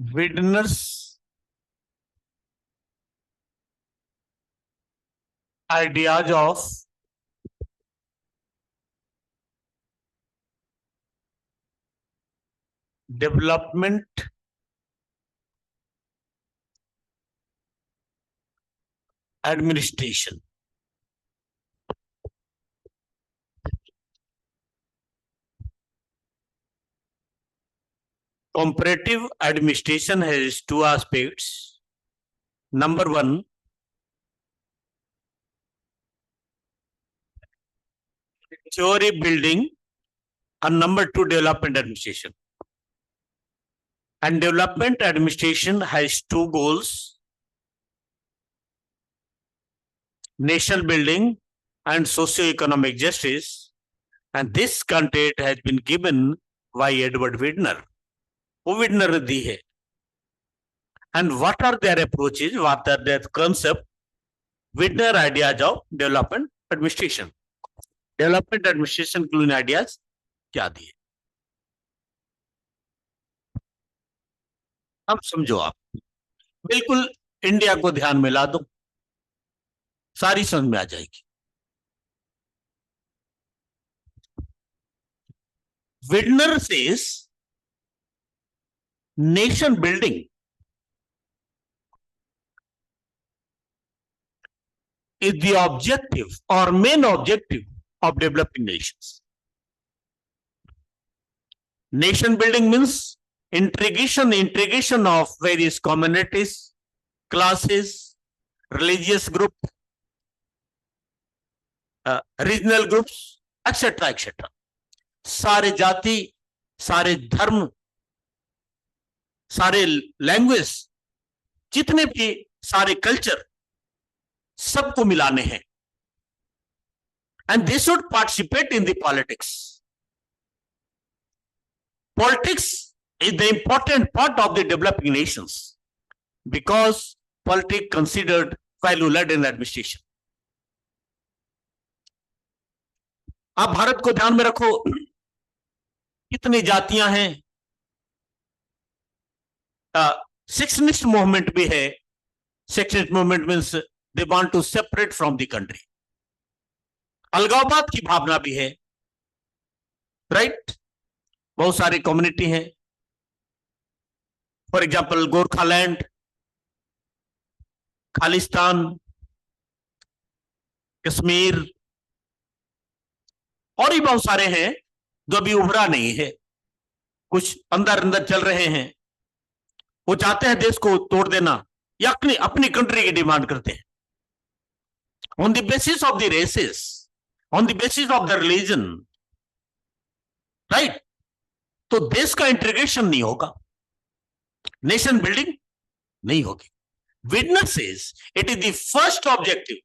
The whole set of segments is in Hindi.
Widner's ideas of development administration. Comparative administration has two aspects. Number one, theory building, and number two, development administration. And development administration has two goals: nation building and socio-economic justice. And this content has been given by Edward Widner. वो विडनर ने दी है. And what are their approaches? What are their concept? Widner ideas of development administration. Development administration के लिए ideas क्या दिए? अब समझो आप, बिल्कुल इंडिया को ध्यान में ला दो, सारी समझ में आ जाएगी. Widner says nation building is the objective or main objective of developing nations. Nation building means integration of various communities, classes, religious group, regional groups, etc., etc. सारे जाति, सारे धर्म, सारे लैंग्वेज, जितने भी सारे कल्चर, सबको मिलाने हैं. And they should participate in the politics. Politics is the important part of the developing nations because politics considered value-led in administration. आप भारत को ध्यान में रखो, कितनी जातियां हैं. सेक्शनिस्ट मूवमेंट भी है. Secessionist movement means they want to separate from the country. अलगाववाद की भावना भी है, राइट? बहुत सारी कम्युनिटी हैं. फॉर एग्जाम्पल गोरखालैंड, खालिस्तान, कश्मीर, और भी बहुत सारे हैं जो अभी उभरा नहीं है. कुछ अंदर अंदर चल रहे हैं. वो चाहते हैं देश को तोड़ देना या अपनी कंट्री की डिमांड करते हैं. On the basis of the races, on the basis of the religion, right? तो देश का इंटीग्रेशन नहीं होगा, नेशन बिल्डिंग नहीं होगी. Widner says it is the first objective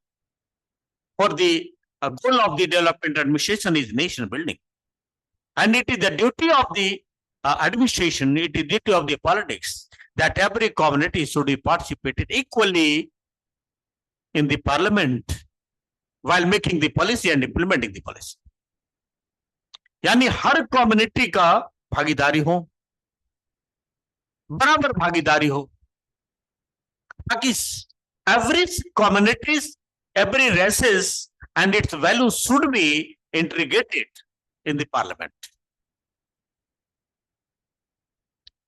for the goal of the development administration is nation building, and it is the duty of the administration, it is duty of the politics that every community should be participated equally in the parliament while making the policy and implementing the policy. यानी हर कम्युनिटी का भागीदारी हो, बराबर भागीदारी हो, ताकि every communities, every races and its values should be integrated in the parliament.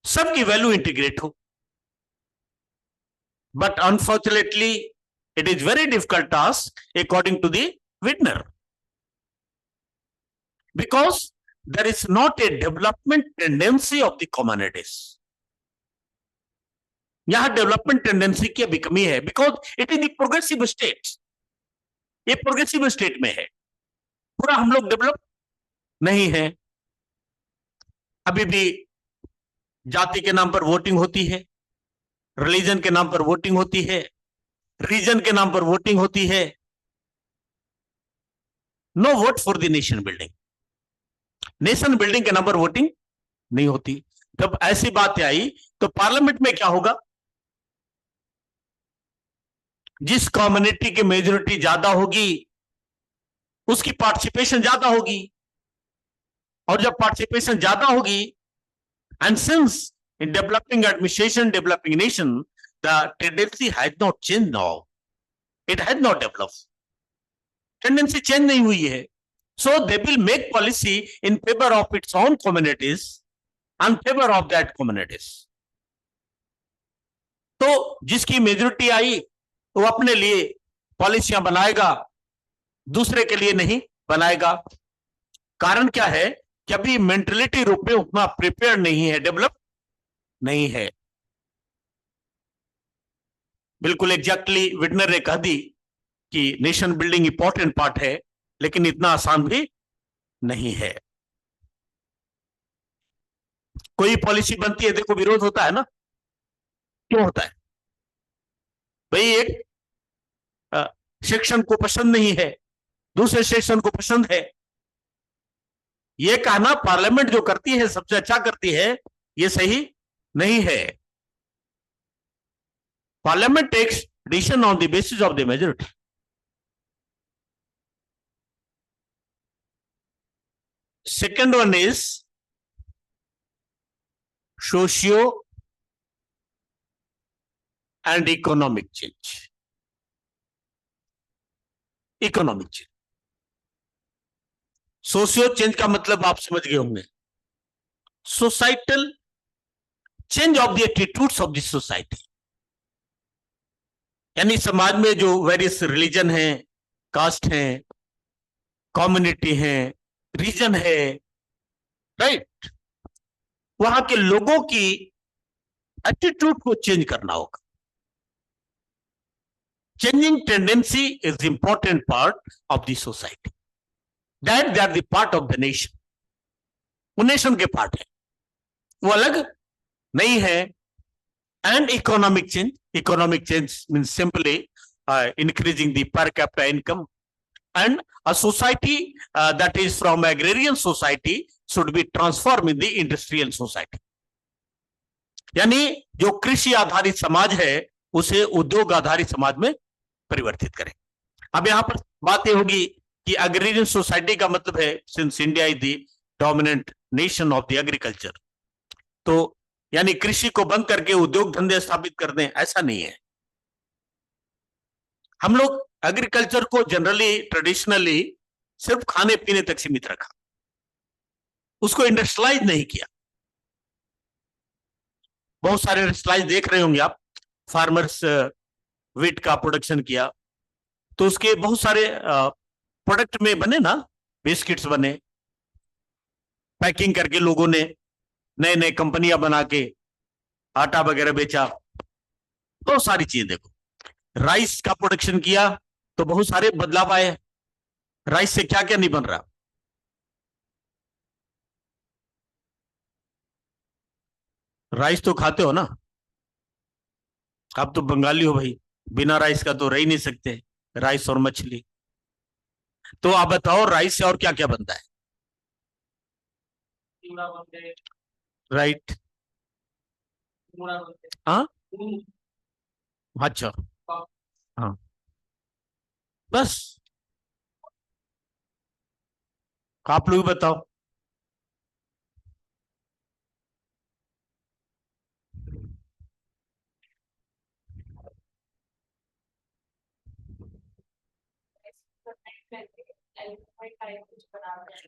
सबकी वैल्यू इंटीग्रेट हो. But unfortunately, it is very difficult task according to the Widner, because there is not a development tendency of the communities. यहां डेवलपमेंट टेंडेंसी की अभी कमी है, because it is the progressive state. ये प्रोग्रेसिव स्टेट में है, पूरा हम लोग डेवलप नहीं है. अभी भी जाति के नाम पर वोटिंग होती है, रिलीजन के नाम पर वोटिंग होती है, रीजन के नाम पर वोटिंग होती है. No vote for the nation building. Nation building के नाम पर वोटिंग नहीं होती. जब ऐसी बात आई तो पार्लियामेंट में क्या होगा? जिस कम्युनिटी की मेजोरिटी ज्यादा होगी उसकी पार्टिसिपेशन ज्यादा होगी, और जब पार्टिसिपेशन ज्यादा होगी, and since In developing administration, developing nation, the tendency has not changed now. It has not developed. Tendency change नहीं हुई है. So they will make policy in favor of its own communities, in favor of that communities. तो जिसकी मेजोरिटी आई वो अपने लिए पॉलिसियां बनाएगा, दूसरे के लिए नहीं बनाएगा. कारण क्या है कि अभी मेंटलिटी रूप में उतना प्रिपेयर नहीं है, डेवलप नहीं है. बिल्कुल एग्जैक्टली विटनर ने कह दी कि नेशन बिल्डिंग इंपॉर्टेंट पार्ट है, लेकिन इतना आसान भी नहीं है. कोई पॉलिसी बनती है, देखो विरोध होता है ना. क्यों होता है भाई? एक सेक्शन को पसंद नहीं है, दूसरे सेक्शन को पसंद है. ये कहना पार्लियामेंट जो करती है सबसे अच्छा करती है, ये सही नहीं है. Parliament takes decision on the basis of the majority. Second one is socio and economic change. Economic change. Socio change का मतलब आप समझ गए होंगे. Societal change of the attitudes of the society. यानी समाज में जो वेरियस रिलीजन है, कास्ट है, कम्युनिटी है, रीजन है, राइट, वहां के लोगों की एटीट्यूड को चेंज करना होगा. Changing tendency is important part of the society. That they are the part of the nation. वो नेशन के पार्ट है, वो अलग नहीं है. And economic change means simply increasing the per capita income. And a society that is from agrarian society should be transformed in the industrial society. यानी जो कृषि आधारित समाज है उसे उद्योग आधारित समाज में परिवर्तित करें. अब यहां पर बात यह होगी कि agrarian society का मतलब है, since India is the dominant nation of the agriculture, तो यानी कृषि को बंद करके उद्योग धंधे स्थापित कर दें, ऐसा नहीं है. हम लोग एग्रीकल्चर को जनरली ट्रेडिशनली सिर्फ खाने पीने तक सीमित रखा, उसको इंडस्ट्रियलाइज नहीं किया. बहुत सारे इंडस्ट्रियलाइज देख रहे होंगे आप. फार्मर्स वीट का प्रोडक्शन किया तो उसके बहुत सारे प्रोडक्ट में बने ना, बिस्किट्स बने, पैकिंग करके लोगों ने नए नए कंपनियां बना के आटा वगैरह बेचा. बहुत सारी चीजें देखो. राइस का प्रोडक्शन किया तो बहुत सारे बदलाव आए. राइस से क्या क्या नहीं बन रहा. राइस तो खाते हो ना, आप तो बंगाली हो भाई, बिना राइस का तो रह ही नहीं सकते. राइस और मछली. तो आप बताओ राइस से और क्या क्या बनता है? राइट. हाँ, अच्छा, हाँ, बस. आप लोग बताओ.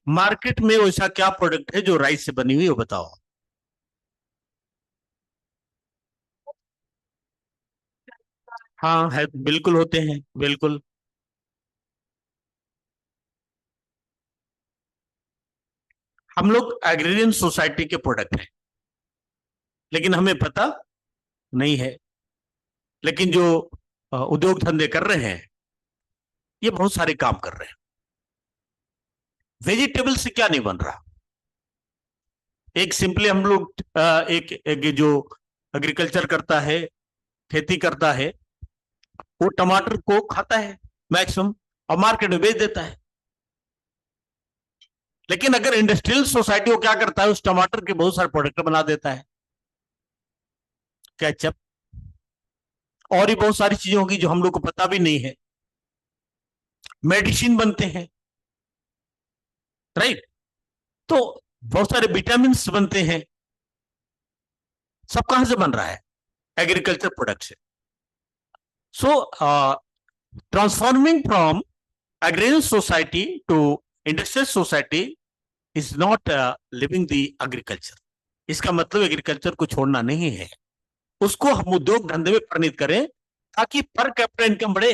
मार्केट में वैसा क्या प्रोडक्ट है जो राइस से बनी हुई हो, बताओ. हाँ है, बिल्कुल होते हैं, बिल्कुल. हम लोग एग्रेरियन सोसाइटी के प्रोडक्ट हैं, लेकिन हमें पता नहीं है. लेकिन जो उद्योग धंधे कर रहे हैं ये बहुत सारे काम कर रहे हैं. वेजिटेबल से क्या नहीं बन रहा. एक सिंपली हम लोग एक जो एग्रीकल्चर करता है, खेती करता है, वो टमाटर को खाता है मैक्सिमम और मार्केट में बेच देता है. लेकिन अगर इंडस्ट्रियल सोसाइटी वो क्या करता है, उस टमाटर के बहुत सारे प्रोडक्ट बना देता है, केचप और भी बहुत सारी चीजें होगी जो हम लोग को पता भी नहीं है. मेडिसिन बनते हैं, राइट. तो बहुत सारे विटामिन बनते हैं. सब कहां से बन रहा है? एग्रीकल्चर प्रोडक्ट से। So transforming from agrarian society to industrial society is not living the agriculture. इसका मतलब एग्रीकल्चर को छोड़ना नहीं है, उसको हम उद्योग धंधे में परिणत करें ताकि पर कैपिटा इनकम बढ़े,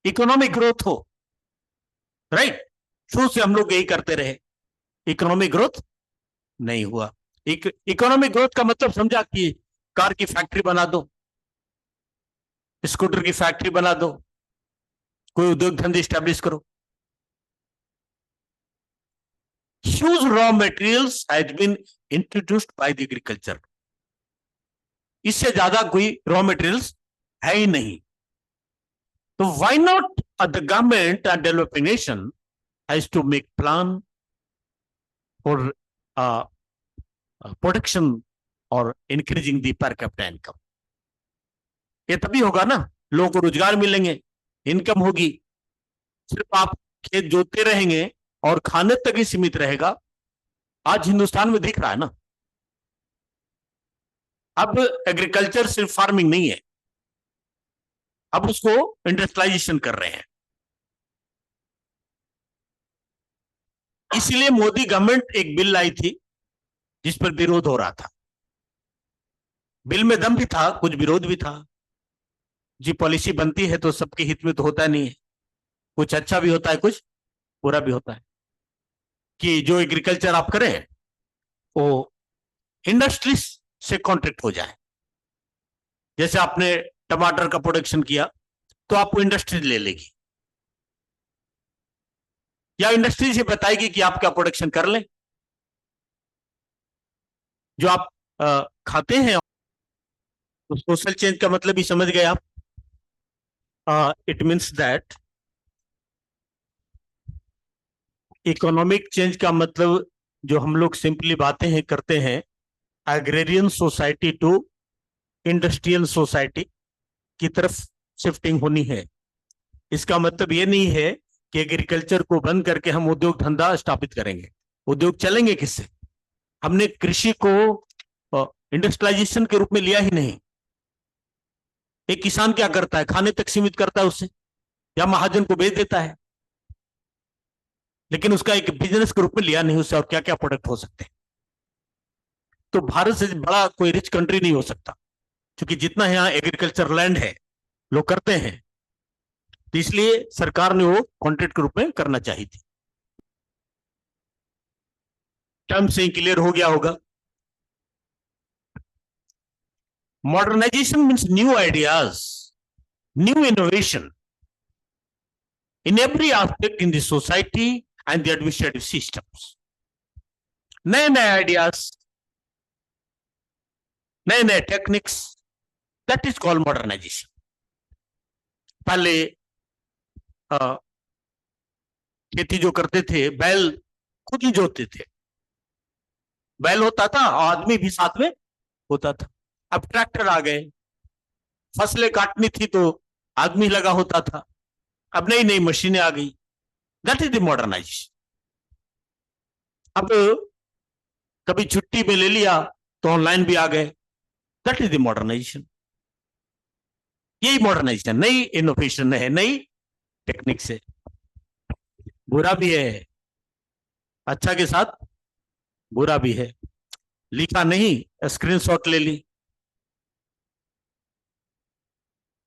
इकोनॉमिक ग्रोथ हो। राइट, शुरू से हम लोग यही करते रहे, इकोनॉमिक ग्रोथ नहीं हुआ। इकोनॉमिक ग्रोथ का मतलब समझा कि कार की फैक्ट्री बना दो, स्कूटर की फैक्ट्री बना दो, कोई उद्योग धंधे स्टैब्लिश करो। Huge raw materials has been introduced by the agriculture. इससे ज्यादा कोई रॉ मटेरियल्स है ही नहीं। तो why not the government and developing nation has to make plan for uh, protection or increasing the per capita income. ये तभी होगा ना, लोगों को रोजगार मिलेंगे, इनकम होगी। सिर्फ आप खेत जोतते रहेंगे और खाने तक ही सीमित रहेगा, आज हिंदुस्तान में दिख रहा है ना। अब एग्रीकल्चर सिर्फ फार्मिंग नहीं है, अब उसको इंडस्ट्रियलाइजेशन कर रहे हैं। इसलिए मोदी गवर्नमेंट एक बिल लाई थी जिस पर विरोध हो रहा था। बिल में दम भी था, कुछ विरोध भी था। जी पॉलिसी बनती है तो सबके हित में तो होता नहीं है, कुछ अच्छा भी होता है, कुछ बुरा भी होता है। कि जो एग्रीकल्चर आप करें वो इंडस्ट्रीज से कॉन्ट्रैक्ट हो जाए। जैसे आपने टमाटर का प्रोडक्शन किया तो आपको इंडस्ट्री ले लेगी, या इंडस्ट्री से बताएगी कि आप क्या प्रोडक्शन कर लें। जो आप खाते हैं, तो सोशल चेंज का मतलब ही समझ गए आप। It means that economic change का मतलब जो हम लोग सिंपली बातें हैं करते हैं, agrarian society to industrial society की तरफ शिफ्टिंग होनी है। इसका मतलब ये नहीं है कि एग्रीकल्चर को बंद करके हम उद्योग धंधा स्थापित करेंगे। उद्योग चलेंगे किससे? हमने कृषि को इंडस्ट्रियलाइजेशन के रूप में लिया ही नहीं। एक किसान क्या करता है? खाने तक सीमित करता है उससे, या महाजन को बेच देता है, लेकिन उसका एक बिजनेस के रूप में लिया नहीं उससे और क्या क्या प्रोडक्ट हो सकते हैं। तो भारत से बड़ा कोई रिच कंट्री नहीं हो सकता, क्योंकि जितना यहाँ एग्रीकल्चर लैंड है लोग करते हैं, तो इसलिए सरकार ने वो कॉन्ट्रैक्ट के रूप में करना चाहिए थी। टर्म से क्लियर हो गया होगा। Modernisation means new ideas, new innovation in every aspect in the society and the administrative systems. नए नए आइडियाज, नए नए techniques, that is called modernisation. पहले खेती जो करते थे, बैल खुद ही जोतते थे, बैल होता था, आदमी भी साथ में होता था। अब ट्रैक्टर आ गए, फसलें काटनी थी तो आदमी लगा होता था, अब नई नई मशीनें आ गई, दैट इज द मॉडर्नाइजेशन। अब कभी छुट्टी में ले लिया तो ऑनलाइन भी आ गए, दैट इज द मॉडर्नाइजेशन। यही मॉडर्नाइजेशन, नई इनोवेशन है, नई टेक्निक से। बुरा भी है, अच्छा के साथ बुरा भी है। लिखा नहीं, स्क्रीनशॉट ले ली,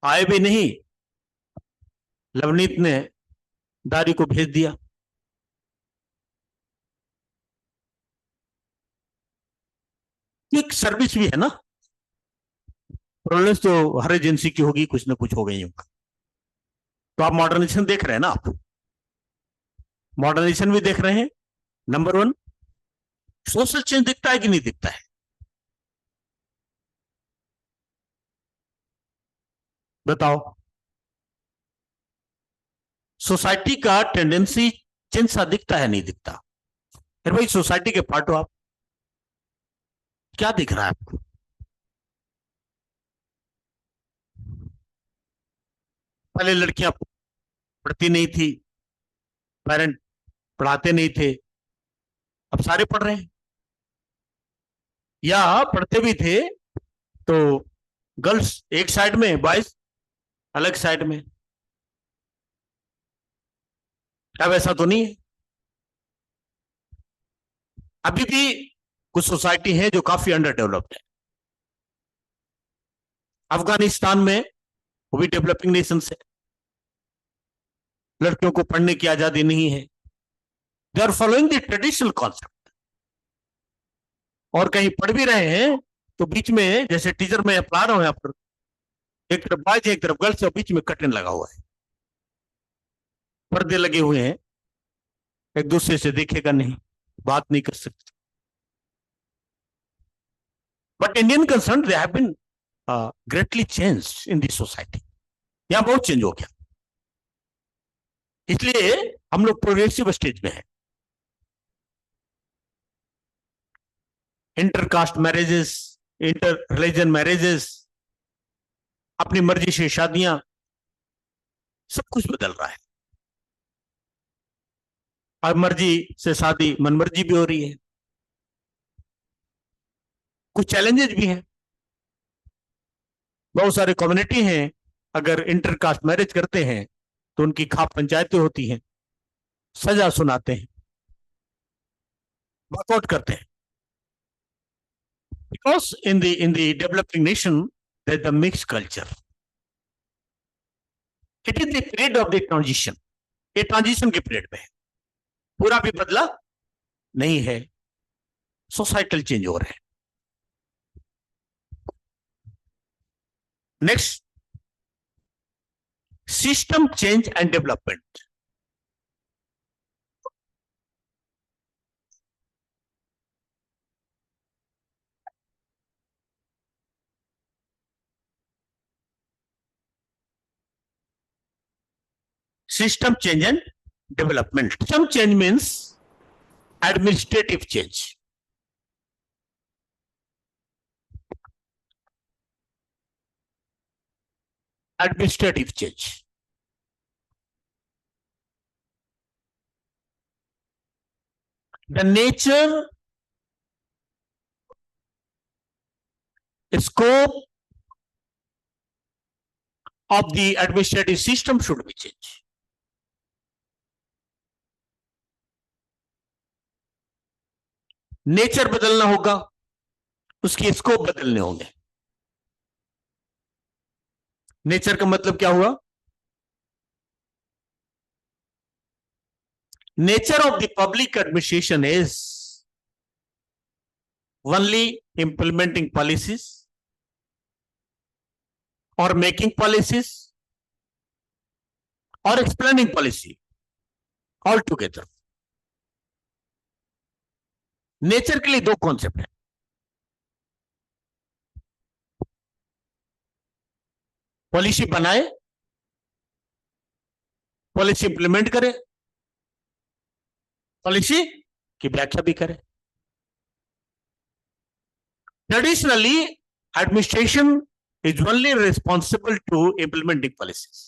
आए भी नहीं, लवनीत ने दारी को भेज दिया। एक सर्विस भी है ना, प्रोब्लम्स तो हर एजेंसी की होगी, कुछ ना कुछ हो गई होगा। तो आप मॉडर्नाइजेशन देख रहे हैं ना, आप मॉडर्नाइजेशन भी देख रहे हैं। नंबर वन, सोशल चेंज दिखता है कि नहीं दिखता है? बताओ, सोसाइटी का टेंडेंसी चेंज सा दिखता है नहीं दिखता? फिर भाई सोसाइटी के पार्ट हो आप, क्या दिख रहा है आपको? पहले लड़कियां पढ़ती नहीं थी, पेरेंट पढ़ाते नहीं थे, अब सारे पढ़ रहे हैं। या पढ़ते भी थे तो गर्ल्स एक साइड में, बॉयज अलग साइड में। अब ऐसा तो नहीं है। अभी भी कुछ सोसाइटी है जो काफी अंडर डेवलप्ड है। अफगानिस्तान में, वो भी डेवलपिंग नेशन है, लड़कियों को पढ़ने की आजादी नहीं है। They are following the traditional concept. और कहीं पढ़ भी रहे हैं तो बीच में, जैसे टीचर मैं पढ़ा रहा हूं, यहाँ पर एक तरफ बॉयज एक तरफ गर्ल्स और बीच में कर्टन लगा हुआ है, पर्दे लगे हुए हैं, एक दूसरे से देखेगा नहीं, बात नहीं कर सकते। But Indian concern they have been greatly change in this society. यहाँ बहुत चेंज हो गया, इसलिए हम लोग प्रोग्रेसिव स्टेज में हैं। Intercaste marriages, inter religion marriages, अपनी मर्जी से शादियां, सब कुछ बदल रहा है। और मर्जी से शादी मनमर्जी भी हो रही है। कुछ चैलेंजेस भी हैं। बहुत सारे कम्युनिटी हैं, अगर इंटरकास्ट मैरिज करते हैं तो उनकी खाप पंचायतें होती हैं, सजा सुनाते हैं, वॉकआउट करते हैं। Because in the developing nation there is the mix culture. It is the period of the transition. ये ट्रांजिशन के पीरियड में है, पूरा भी बदला नहीं है, सोसाइटल चेंज हो रहे हैं। Next, system change and development. System change and development. System change means administrative change. Administrative change. The nature, scope of the administrative system should be changed. Nature बदलना होगा, उसकी स्कोप बदलने होंगे। नेचर का मतलब क्या हुआ? Nature of the public administration is only implementing policies और मेकिंग पॉलिसीज और explaining policy all together. Nature के लिए दो कॉन्सेप्ट है, पॉलिसी बनाए, पॉलिसी इंप्लीमेंट करे, पॉलिसी की व्याख्या भी करे। Traditionally administration is only responsible to implementing policies.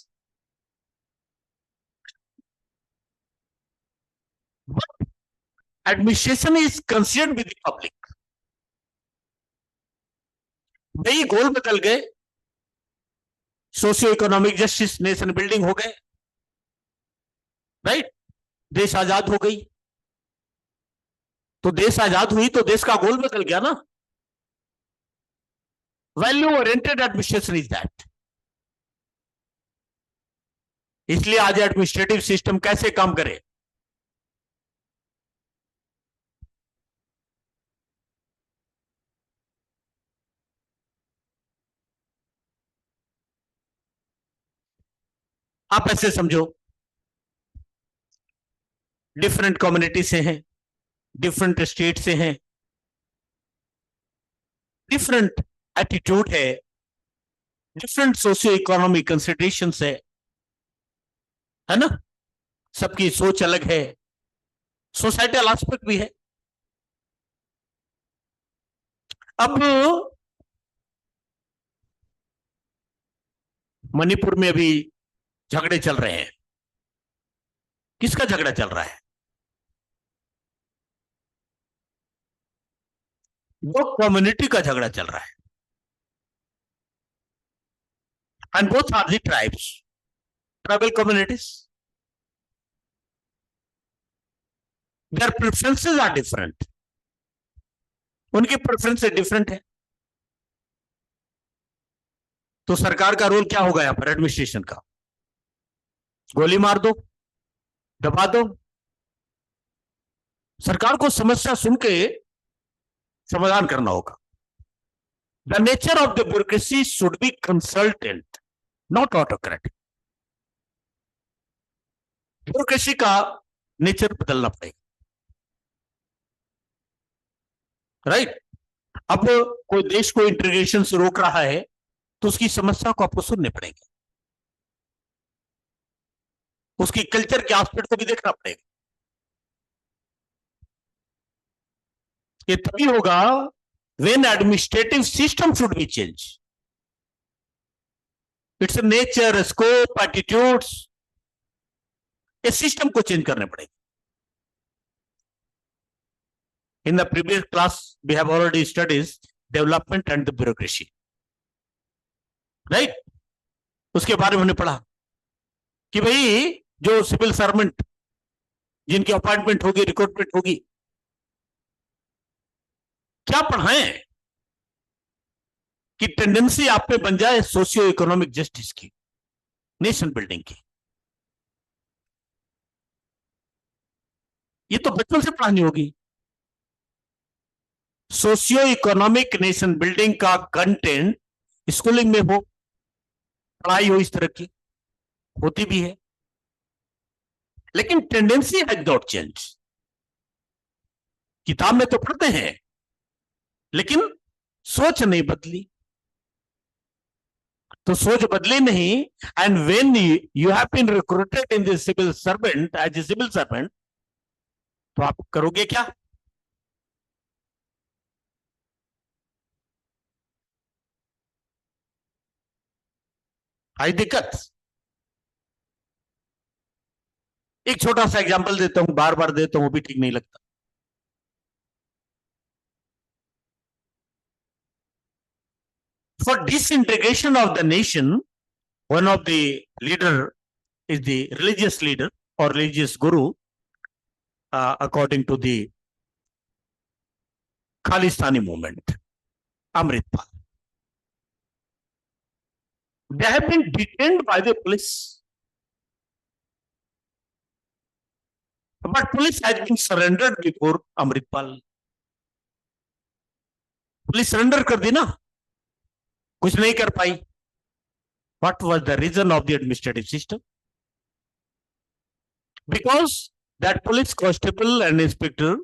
But administration is concerned with the public. भाई गोल बदल गए, socio economic justice, nation building हो गए, राइट? देश आजाद हो गई, तो देश आजाद हुई तो देश का गोल बदल गया ना। Value oriented administration is that. इसलिए आज एडमिनिस्ट्रेटिव सिस्टम कैसे काम करे? आप ऐसे समझो, डिफरेंट कम्युनिटी से हैं, डिफरेंट स्टेट से हैं, different attitude different socio economic consideration है ना? सबकी सोच अलग है, सोसाइटल एस्पेक्ट भी है। अब मणिपुर में अभी झगड़े चल रहे हैं। किसका झगड़ा चल रहा है? दो कम्युनिटी का झगड़ा चल रहा है, and both are the tribes, tribal communities. Their preferences are different, उनकी प्रेफरेंसेस डिफरेंट है। तो सरकार का रोल क्या होगा यहां पर, एडमिनिस्ट्रेशन का? गोली मार दो, दबा दो? सरकार को समस्या सुन के समाधान करना होगा। The nature of the bureaucracy should be consultant, not autocratic. Bureaucracy का नेचर बदलना पड़ेगा, राइट? अब कोई देश को इंटीग्रेशन से रोक रहा है तो उसकी समस्या को आपको सुनने पड़ेंगे, उसकी कल्चर के एस्पेक्ट को भी देखना पड़ेगा। ये तभी होगा when administrative system should be change, its nature, scope, attitudes, ये सिस्टम को चेंज करने पड़ेगा। In the previous class we have already studies development and the bureaucracy, right? उसके बारे में हमने पढ़ा कि भाई जो सिविल सर्वेंट जिनकी अपॉइंटमेंट होगी, रिक्रूटमेंट होगी, क्या पढ़ाएं कि टेंडेंसी आप पे बन जाए सोशियो इकोनॉमिक जस्टिस की, नेशन बिल्डिंग की। ये तो बचपन से पढ़ानी होगी। सोशियो इकोनॉमिक नेशन बिल्डिंग का कंटेंट स्कूलिंग में हो, पढ़ाई हो, इस तरह की होती भी है, लेकिन टेंडेंसी हैज नॉट चेंज। किताब में तो पढ़ते हैं लेकिन सोच नहीं बदली। तो सोच बदली नहीं, and when you have been recruited in the civil servant, as a civil servant, तो आप करोगे क्या? आई दिक्कत। एक छोटा सा एग्जांपल देता हूं, बार बार देता हूं, वो भी ठीक नहीं लगता। For disintegration of the nation, one of the leader is the religious leader or religious guru, according to the Khalistani movement, Amritpal. They have been detained by the police, but police has been surrendered before Amritpal. Police surrender कर दी ना, कुछ नहीं कर पाई। What was the reason of the administrative system? Because that police constable and inspector,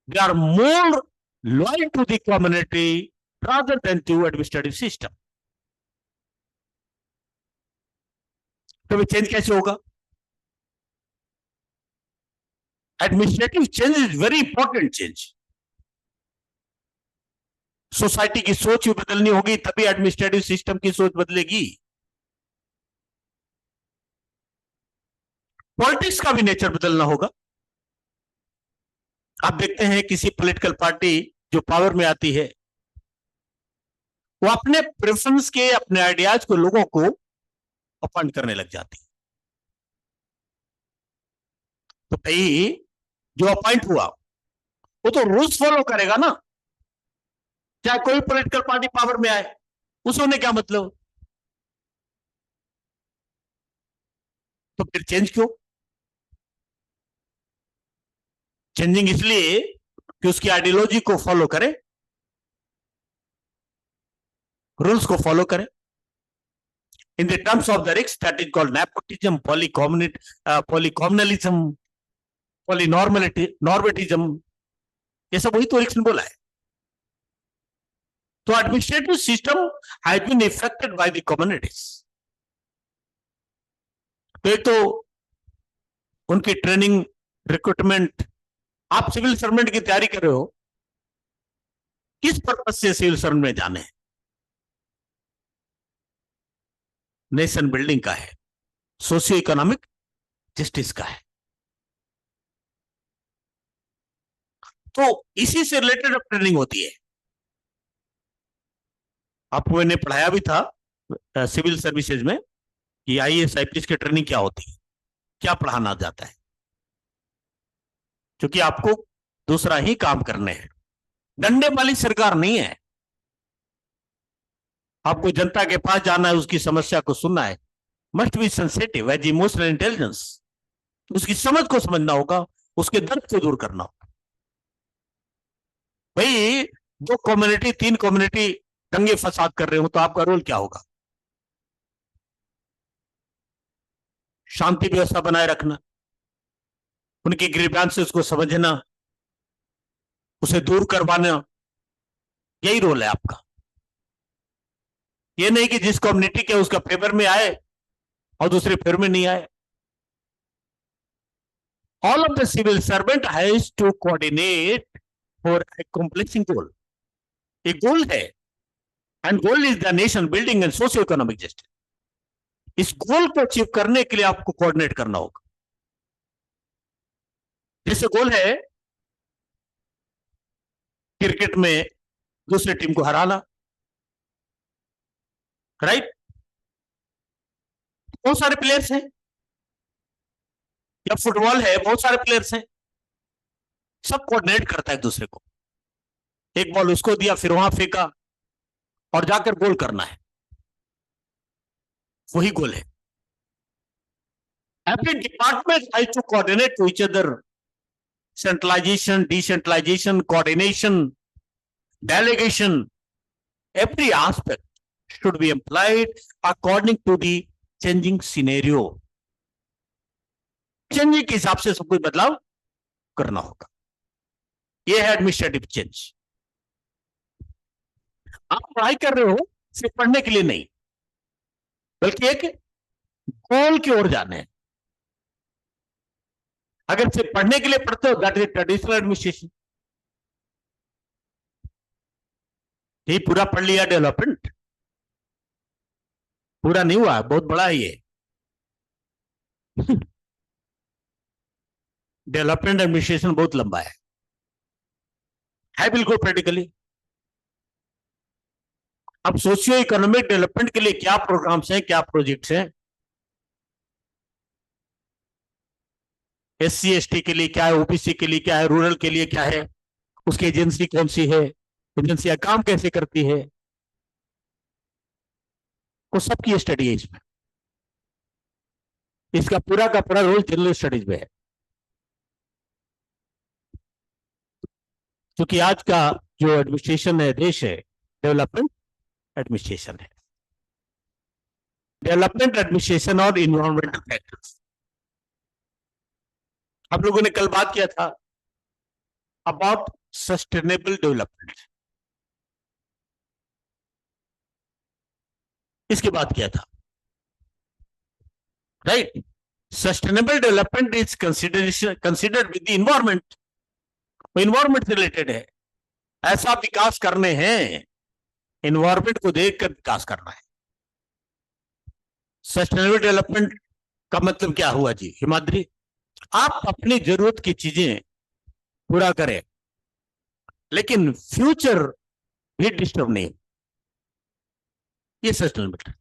they are more loyal to the community rather than to administrative system. तो चेंज कैसे होगा? Administrative change is very important change. Society की सोच भी बदलनी होगी, तभी एडमिनिस्ट्रेटिव सिस्टम की सोच बदलेगी। पॉलिटिक्स का भी नेचर बदलना होगा। आप देखते हैं किसी पॉलिटिकल पार्टी जो पावर में आती है, वो अपने प्रेफरेंस के, अपने आइडियाज को लोगों को अपॉइंट करने लग जाती है। तो भाई जो अपॉइंट हुआ वो तो रूल्स फॉलो करेगा ना, चाहे कोई पॉलिटिकल पार्टी पावर में आए, उसको क्या मतलब? तो फिर चेंज क्यों? चेंजिंग इसलिए कि उसकी आइडियोलॉजी को फॉलो करे, रूल्स को फॉलो करे। In the terms of the Riggs, that is called nepotism, polycommunalism, polynormativism, ये सब वही तो रिक्स ने बोला है। तो administrative system has been affected by the communities. तो एक तो उनकी ट्रेनिंग, रिक्रूटमेंट, आप सिविल सर्वेंट की तैयारी कर रहे हो, किस पर्पज से सिविल सर्वेंट में जाने? नेशन बिल्डिंग का है, सोशियो इकोनॉमिक जस्टिस का है। तो इसी से रिलेटेड अब ट्रेनिंग होती है। आपको मैंने पढ़ाया भी था सिविल सर्विसेज में कि आईएएस आईपीएस की ट्रेनिंग क्या होती है, क्या पढ़ाना जाता है, क्योंकि आपको दूसरा ही काम करने हैं। डंडे वाली सरकार नहीं है। आपको जनता के पास जाना है, उसकी समस्या को सुनना है। Must be sensitive as emotional intelligence. उसकी समझ को समझना होगा, उसके दर्द को दूर करना होगा। भाई 2 कम्युनिटी 3 कम्युनिटी दंगे फसाद कर रहे हो तो आपका रोल क्या होगा? शांति व्यवस्था बनाए रखना, उनकी ग्रीवेंसेस को समझना, उसे दूर करवाना, यही रोल है आपका। ये नहीं कि जिस कम्युनिटी के उसका फेवर में आए और दूसरे फेवर में नहीं आए। All of the civil servant has to coordinate for accomplishing goal। एक गोल है, and goal is the nation building and socio economic justice. इस गोल को अचीव करने के लिए आपको कोऑर्डिनेट करना होगा। जैसे गोल है क्रिकेट में दूसरी टीम को हराना, राइट? बहुत सारे प्लेयर्स हैं, या फुटबॉल है बहुत सारे प्लेयर्स हैं, सब कोऑर्डिनेट करता है एक दूसरे को। एक बॉल उसको दिया, फिर वहां फेंका और जाकर गोल करना है, वही गोल है। Every department has to coordinate to each other. Centralisation, decentralisation, coordination, delegation, every aspect should be applied according to the changing scenario। Changing के हिसाब से सब कुछ बदलाव करना होगा। यह है एडमिनिस्ट्रेटिव चेंज। आप पढ़ाई कर रहे हो सिर्फ पढ़ने के लिए नहीं, बल्कि एक गोल की ओर जाना है। अगर सिर्फ पढ़ने के लिए पढ़ते हो, दैट इज ट्रेडिशनल एडमिनिस्ट्रेशन। यही पूरा पढ़ लिया, डेवलपमेंट पूरा नहीं हुआ, बहुत बड़ा है ये। डेवलपमेंट एडमिनिस्ट्रेशन बहुत लंबा है बिल्कुल प्रैक्टिकली। अब सोशियो इकोनॉमिक डेवलपमेंट के लिए क्या प्रोग्राम्स हैं, क्या प्रोजेक्ट्स हैं। एससी एसटी के लिए क्या है, ओबीसी के लिए क्या है, रूरल के लिए क्या है, उसकी एजेंसी कौन सी है, एजेंसियां काम कैसे करती है, वो सबकी स्टडी है इसमें। इसका पूरा का पूरा रोल जनरल स्टडीज में है, क्योंकि आज का जो एडमिनिस्ट्रेशन है, देश है, डेवलपमेंट एडमिनिस्ट्रेशन है। डेवलपमेंट एडमिनिस्ट्रेशन और इन्वायरमेंटल फैक्टर्स। आप लोगों ने कल बात किया था अबाउट सस्टेनेबल डेवलपमेंट, इसकी बात किया था, right? Sustainable development is considered with the environment. Environment से रिलेटेड है। ऐसा विकास करने हैं, इन्वायरमेंट को देखकर विकास करना है। सस्टेनेबल डेवलपमेंट का मतलब क्या हुआ जी हिमाद्री? आप अपनी जरूरत की चीजें पूरा करें, लेकिन फ्यूचर भी डिस्टर्ब नहीं। ये सस्टेनेबल।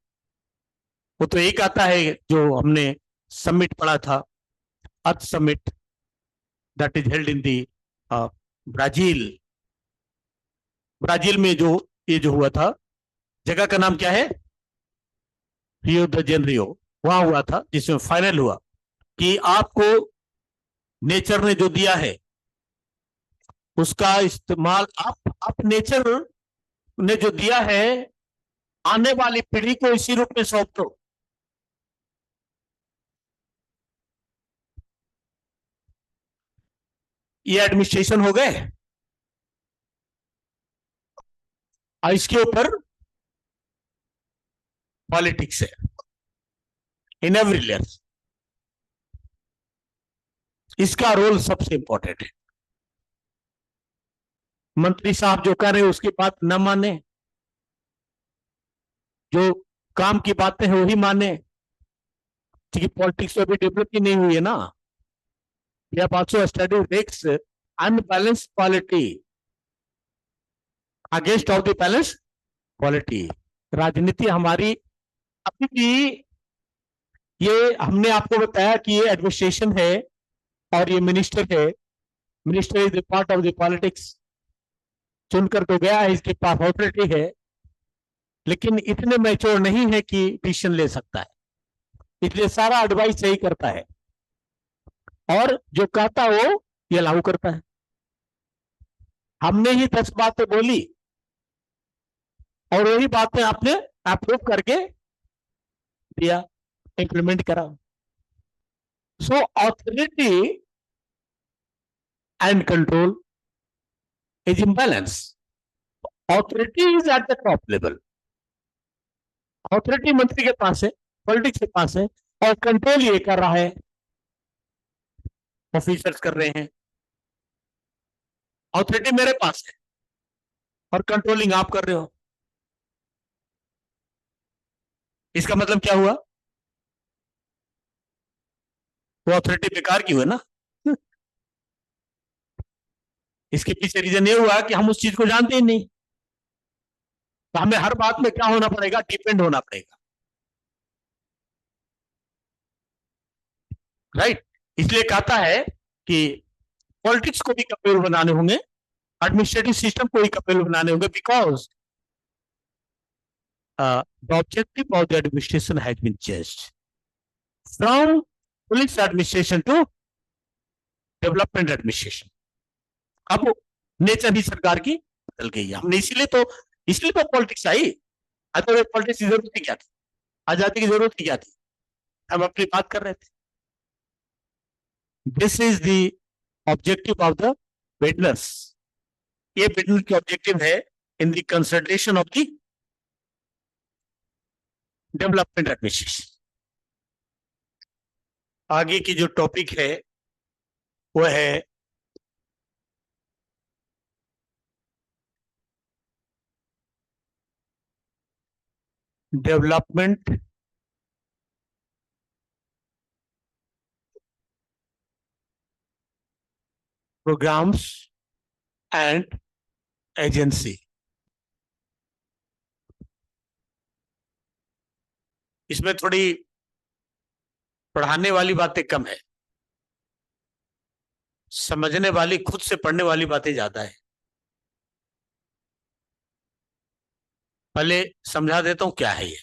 वो तो एक आता है जो हमने समिट पढ़ा था, earth summit, that is held in the Brazil. Brazil में जो ये जो हुआ था, जगह का नाम क्या है? Rio de Janeiro. वहां हुआ था, जिसमें फाइनल हुआ कि आपको नेचर ने जो दिया है उसका इस्तेमाल आप नेचर ने जो दिया है आने वाली पीढ़ी को इसी रूप में सौंप दो। ये एडमिनिस्ट्रेशन हो गए। और इसके ऊपर पॉलिटिक्स है इन एवरी लेयर। इसका रोल सबसे इंपॉर्टेंट है। मंत्री साहब जो कर रहे हैं उसकी बात न माने, जो काम की बातें हैं वही माने, क्योंकि पॉलिटिक्स तो अभी डेवलप ही नहीं हुई है ना। We have also studied risks unbalance quality against of the balance quality. राजनीति हमारी अभी भी, ये हमने आपको बताया कि ये एडमिनिस्ट्रेशन है और ये मिनिस्टर है। Minister is the part of the politics, चुनकर तो गया है, इसके पास ऑथोरिटी है, लेकिन इतने मैच्योर नहीं है कि डिसीजन ले सकता है, इसलिए सारा एडवाइस सही करता है और जो कहता वो ये लागू करता है। हमने ही 10 बातें बोली और वही बातें आपने अप्रूव करके दिया, इंप्लीमेंट करा। So authority and control is imbalance. Authority is at the top level, authority मंत्री के पास है, पॉलिटिक्स के पास है, और कंट्रोल ये कर रहा है, ऑफिसर्स कर रहे हैं। ऑथोरिटी मेरे पास है और कंट्रोलिंग आप कर रहे हो। इसका मतलब क्या हुआ? वो ऑथोरिटी बेकार की हुई ना। इसके पीछे रीजन ये हुआ कि हम उस चीज को जानते ही नहीं, तो हमें हर बात में क्या होना पड़ेगा? डिपेंड होना पड़ेगा, राइट? इसलिए कहता है कि पॉलिटिक्स को भी कपेल बनाने होंगे, एडमिनिस्ट्रेटिव सिस्टम को भी कपेल बनाने होंगे, because the objective of the administration has been changed from police administration to development administration. अब नेचर ही सरकार की बदल गई है। हमने इसलिए तो पॉलिटिक्स आई। अदरवाइज पॉलिटिक्स की जरूरत ही क्या थी? आजादी की जरूरत ही क्या थी? हम अपनी बात कर रहे थे। This is the objective of the Weidner's. ये बिडनर की ऑब्जेक्टिव है in the consultation of the development administration. आगे की जो टॉपिक है वो है डेवलपमेंट प्रोग्राम्स एंड एजेंसी। इसमें थोड़ी पढ़ाने वाली बातें कम है, समझने वाली, खुद से पढ़ने वाली बातें ज्यादा है। पहले समझा देता हूं क्या है ये।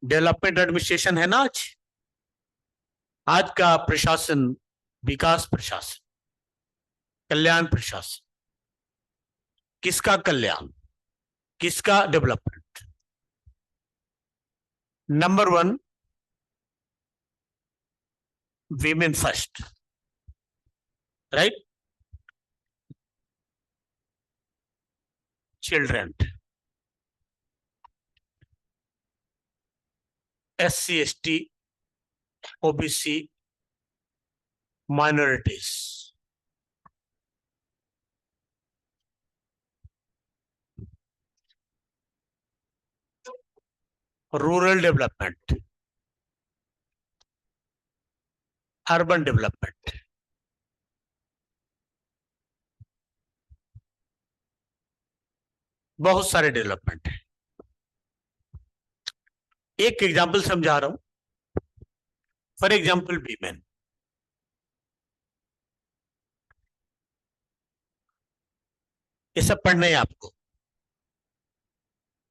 डेवलपमेंट एडमिनिस्ट्रेशन है ना आज का प्रशासन, विकास प्रशासन, कल्याण प्रशासन। किसका कल्याण, किसका development? Number 1, women first, right? Children, SC ST OBC, minorities. Rural development, urban development. बहुत सारे डेवलपमेंट है। एक एग्जांपल समझा रहा हूं। फॉर एग्जांपल वीमेन, ये सब पढ़ना है आपको,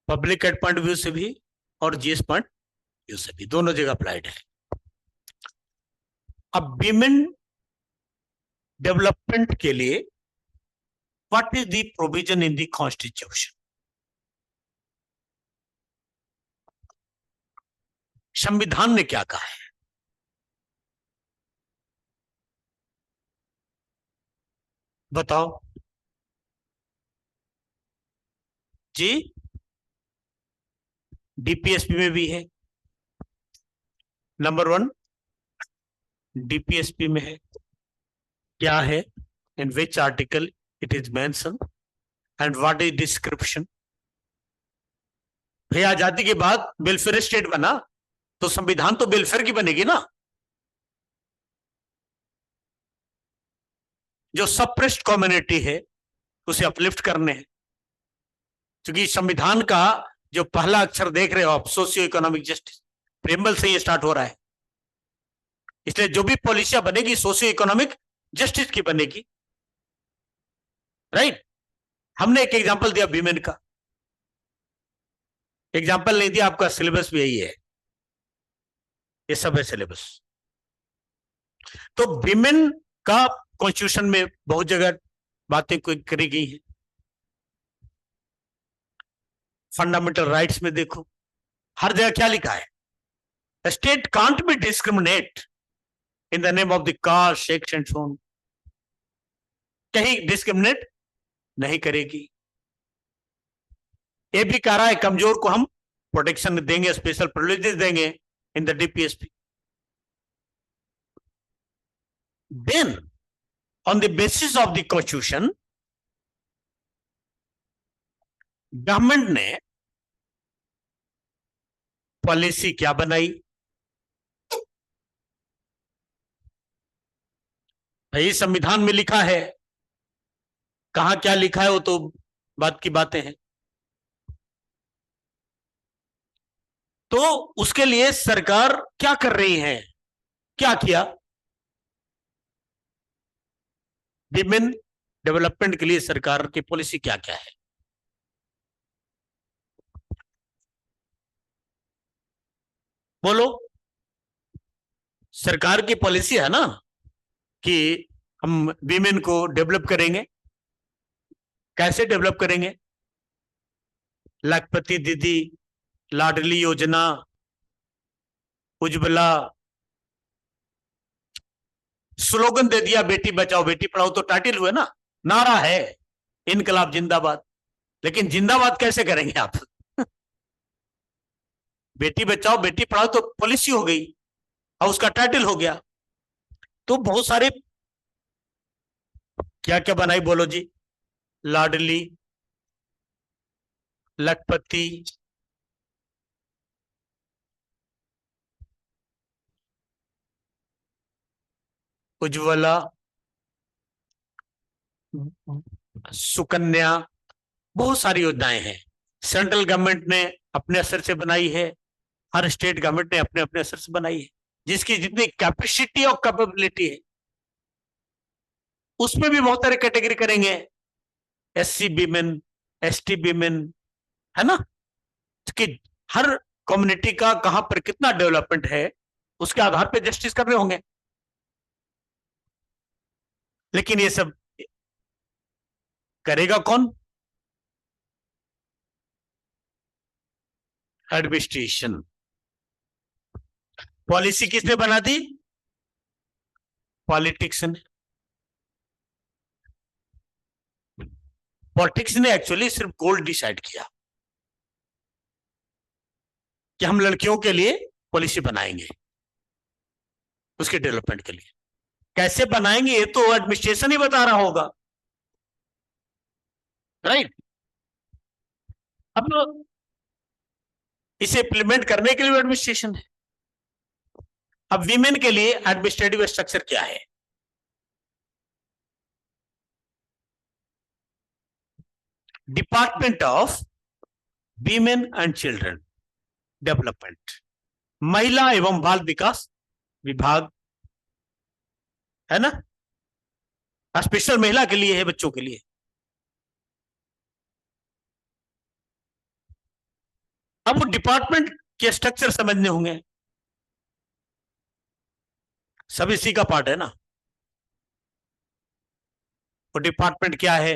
पब्लिक एड पॉइंट व्यू से भी और जीएस पॉइंट व्यू से भी, दोनों जगह अप्लाइड है। अब वीमेन डेवलपमेंट के लिए what is the provision in the constitution? संविधान ने क्या कहा है? बताओ जी। डीपीएसपी में भी है, नंबर 1 डीपीएसपी में है। क्या है? In which article it is mention and what is description? भाई आजादी के बाद वेलफेयर स्टेट बना तो संविधान तो वेलफेयर की बनेगी ना। जो सप्रेस्ड कम्युनिटी है उसे अपलिफ्ट करने हैं, क्योंकि संविधान का जो पहला अक्षर देख रहे हो आप, सोशियो इकोनॉमिक जस्टिस, प्रेम्बल से ये स्टार्ट हो रहा है। इसलिए जो भी पॉलिसियां बनेगी सोशियो इकोनॉमिक जस्टिस की बनेगी, राइट। हमने एक एग्जांपल दिया विमेन का, एग्जांपल नहीं दिया, आपका सिलेबस भी यही है, ये सब है सिलेबस। तो विमेन का कॉन्स्टिट्यूशन में बहुत जगह बातें करी गई हैं। फंडामेंटल राइट्स में देखो, हर जगह क्या लिखा है, state can't be discriminate in the name of the caste, sex and so on. कहीं डिस्क्रिमिनेट नहीं करेगी। ये भी कह रहा है कमजोर को हम प्रोटेक्शन देंगे, स्पेशल प्रिविलेजेस देंगे in the DPSP. Then on the basis of the constitution government ने पॉलिसी क्या बनाई, भाई संविधान में लिखा है, कहां क्या लिखा है वो तो बात की बातें हैं। तो उसके लिए सरकार क्या कर रही है, क्या किया, विमेन डेवलपमेंट के लिए सरकार की पॉलिसी क्या क्या है। बोलो, सरकार की पॉलिसी है ना कि हम विमेन को डेवलप करेंगे। कैसे डेवलप करेंगे, लाखपति दीदी, लाडली योजना, उज्ज्वला, स्लोगन दे दिया बेटी बचाओ बेटी पढ़ाओ, तो टाइटल हुए ना, नारा है इनकलाब जिंदाबाद। लेकिन जिंदाबाद कैसे करेंगे आप बेटी बचाओ बेटी पढ़ाओ तो पॉलिसी हो गई और उसका टाइटल हो गया। तो बहुत सारे क्या क्या बनाई, बोलो जी, लाडली, लखपति, उज्ज्वला, सुकन्या, बहुत सारी योजनाएं हैं। सेंट्रल गवर्नमेंट ने अपने असर से बनाई है, हर स्टेट गवर्नमेंट ने अपने अपने असर से बनाई है, जिसकी जितनी कैपेसिटी और कैपेबिलिटी है। उसमें भी बहुत सारे कैटेगरी करेंगे, एससी विमेन, एसटी विमेन, है ना, कि हर कम्युनिटी का कहां पर कितना डेवलपमेंट है उसके आधार पर जस्टिस कर रहे होंगे। लेकिन ये सब करेगा कौन, एडमिनिस्ट्रेशन। पॉलिसी किसने बना दी, पॉलिटिक्स ने। पॉलिटिक्स ने एक्चुअली सिर्फ गोल डिसाइड किया कि हम लड़कियों के लिए पॉलिसी बनाएंगे उसके डेवलपमेंट के लिए। कैसे बनाएंगे ये तो एडमिनिस्ट्रेशन ही बता रहा होगा, राइट। अब इसे इंप्लीमेंट करने के लिए एडमिनिस्ट्रेशन है। अब वीमेन के लिए एडमिनिस्ट्रेटिव स्ट्रक्चर क्या है, department of women and children development, महिला एवं बाल विकास विभाग, है ना, स्पेशल महिला के लिए है, बच्चों के लिए। अब वो डिपार्टमेंट के स्ट्रक्चर समझने होंगे, सब इसी का पार्ट है ना। वो डिपार्टमेंट क्या है,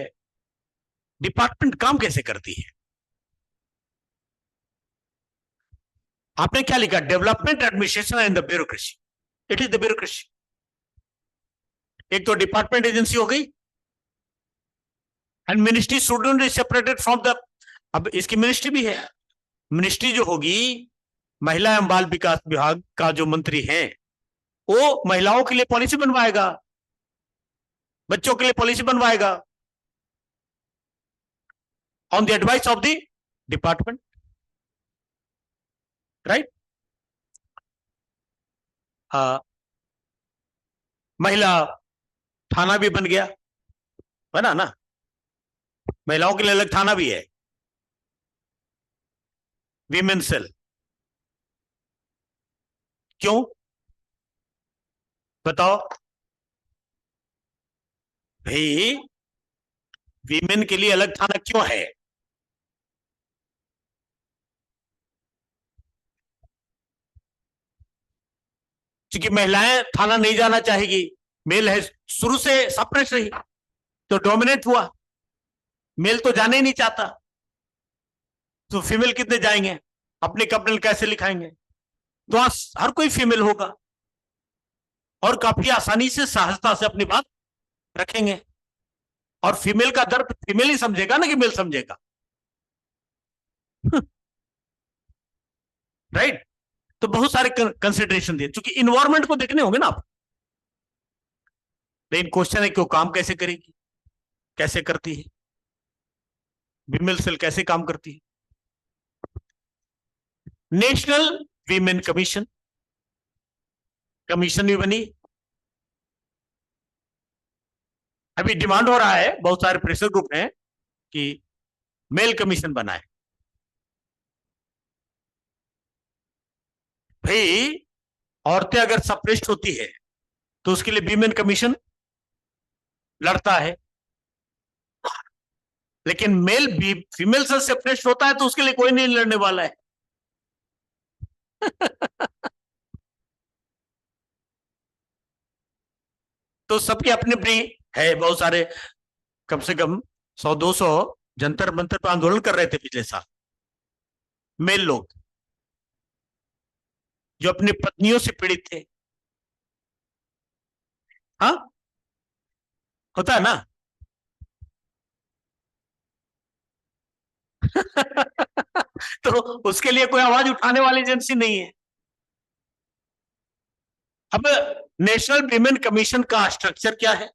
डिपार्टमेंट काम कैसे करती है। आपने क्या लिखा, development administration and the bureaucracy, it is the bureaucracy. एक तो डिपार्टमेंट एजेंसी हो गई, and ministry should be separated from the, अब इसकी मिनिस्ट्री भी है। मिनिस्ट्री जो होगी, महिला एवं बाल विकास विभाग का जो मंत्री है वो महिलाओं के लिए पॉलिसी बनवाएगा, बच्चों के लिए पॉलिसी बनवाएगा, on the advice of the department, right. महिला थाना भी बन गया, बना ना, महिलाओं के लिए अलग थाना भी है, वीमेन सेल। क्यों बताओ भाई, वीमेन के लिए अलग थाना क्यों है? क्योंकि महिलाएं थाना नहीं जाना चाहेगी, मेल है शुरू से सप्रेस रही, तो डोमिनेट हुआ, मेल तो जाने ही नहीं चाहता, तो फीमेल कितने जाएंगे, अपने कंप्लेंट कैसे लिखाएंगे? तो हर कोई फीमेल होगा और काफी आसानी से सहजता से अपनी बात रखेंगे, और फीमेल का दर्द फीमेल ही समझेगा ना कि मेल समझेगा। राइट। तो बहुत सारे कंसिडरेशन दिए, क्योंकि इन्वायरमेंट को देखने होंगे ना आप। लेकिन क्वेश्चन है कि वो काम कैसे करेगी, कैसे करती है, फीमेल सेल कैसे काम करती है? नेशनल वीमेन कमीशन, कमीशन भी बनी, अभी डिमांड हो रहा है, बहुत सारे प्रेशर ग्रुप हैं कि मेल कमीशन बनाए। भाई औरतें अगर सप्रेस्ड होती है तो उसके लिए वीमेन कमीशन लड़ता है, लेकिन मेल भी फीमेल से सप्रेस्ड होता है तो उसके लिए कोई नहीं लड़ने वाला है। तो सबकी अपनी अपनी है, बहुत सारे, कम से कम 100-200 जंतर मंतर पर आंदोलन कर रहे थे पिछले साल, मेल लोग जो अपनी पत्नियों से पीड़ित थे। हाँ, होता है ना। तो उसके लिए कोई आवाज उठाने वाली एजेंसी नहीं है। अब नेशनल विमेन कमीशन का स्ट्रक्चर क्या है,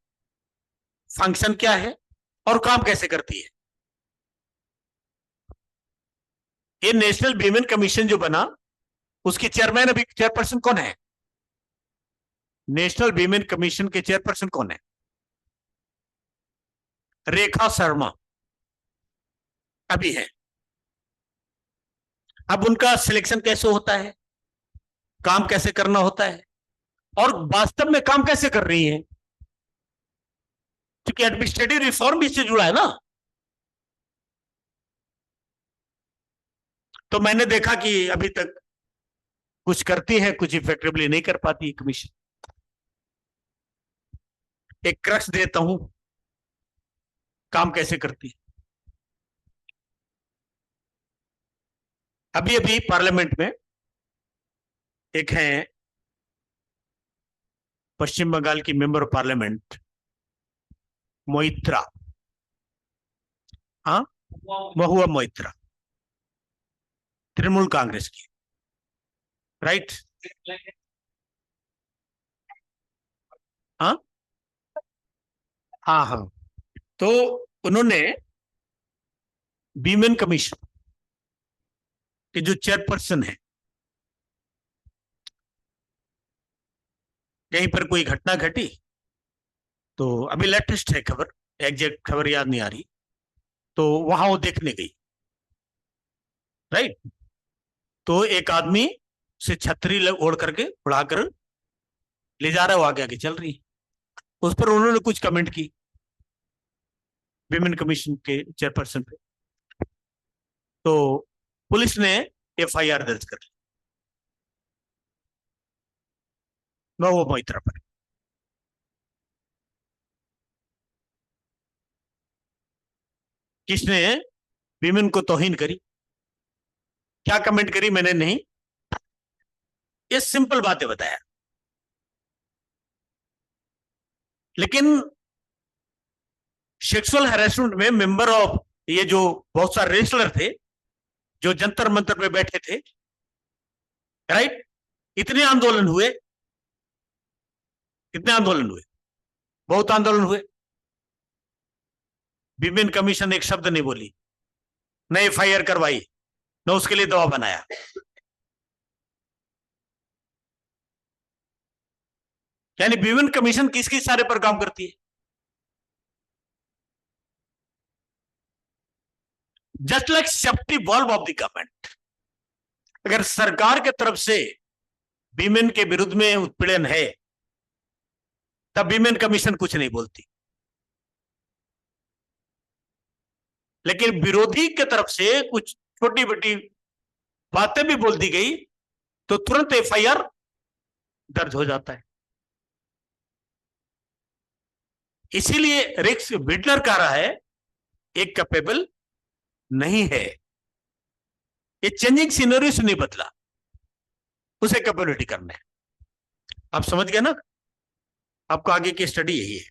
फंक्शन क्या है, और काम कैसे करती है? ये नेशनल विमेन कमीशन जो बना, उसकी चेयरमैन, अभी चेयरपर्सन कौन है? नेशनल विमेन कमीशन के चेयरपर्सन कौन है? रेखा शर्मा अभी है। अब उनका सिलेक्शन कैसे होता है, काम कैसे करना होता है, और वास्तव में काम कैसे कर रही है, क्योंकि एडमिनिस्ट्रेटिव रिफॉर्म भी इससे जुड़ा है ना। तो मैंने देखा कि अभी तक कुछ करती है, कुछ इफेक्टिवली नहीं कर पाती है कमीशन। एक क्रक्स देता हूं, काम कैसे करती है। अभी अभी पार्लियामेंट में एक है पश्चिम बंगाल की मेंबर ऑफ पार्लियामेंट, मोइत्रा। हाँ, महुआ मोइत्रा, तृणमूल कांग्रेस की। राइट। हाँ हाँ हाँ। तो उन्होंने वीमेन कमीशन के जो चेयरपर्सन है, कहीं पर कोई घटना घटी तो, अभी लेटेस्ट है खबर, एग्जैक्ट खबर याद नहीं आ रही, तो वहां वो देखने गई। राइट। तो एक आदमी से छतरी ओढ़ करके उड़ाकर ले जा रहा है, वो आगे आगे चल रही है। उस पर उन्होंने कुछ कमेंट की विमेन कमीशन के चेयरपर्सन पे, तो पुलिस ने एफआईआर दर्ज कर ली वो मोहित्रा पर। किसने विमेन को तौहीन करी, क्या कमेंट करी मैंने नहीं, ये सिंपल बातें बताया। लेकिन सेक्सुअल हैरेसमेंट में मेंबर ऑफ, ये जो बहुत सारे रेसलर थे जो जंतर मंतर पे बैठे थे, राइट, इतने आंदोलन हुए, कितने आंदोलन हुए, बहुत आंदोलन हुए, विमेन कमीशन एक शब्द नहीं बोली, न एफआईआर करवाई, न उसके लिए दवा बनाया। यानी विमेन कमीशन किस किस सारे पर काम करती है? Just like safety valve of the government. अगर सरकार के तरफ से वीमेन के विरुद्ध में उत्पीड़न है तब वीमेन कमीशन कुछ नहीं बोलती, लेकिन विरोधी के तरफ से कुछ छोटी बड़ी बातें भी बोल दी गई तो तुरंत एफआईआर दर्ज हो जाता है। इसीलिए रिक्स विडनर कह रहा है एक कैपेबल नहीं है, ये चेंजिंग सीनरी से नहीं बदला, उसे कैपेबिलिटी करना है। आप समझ गए ना, आपको आगे की स्टडी यही है।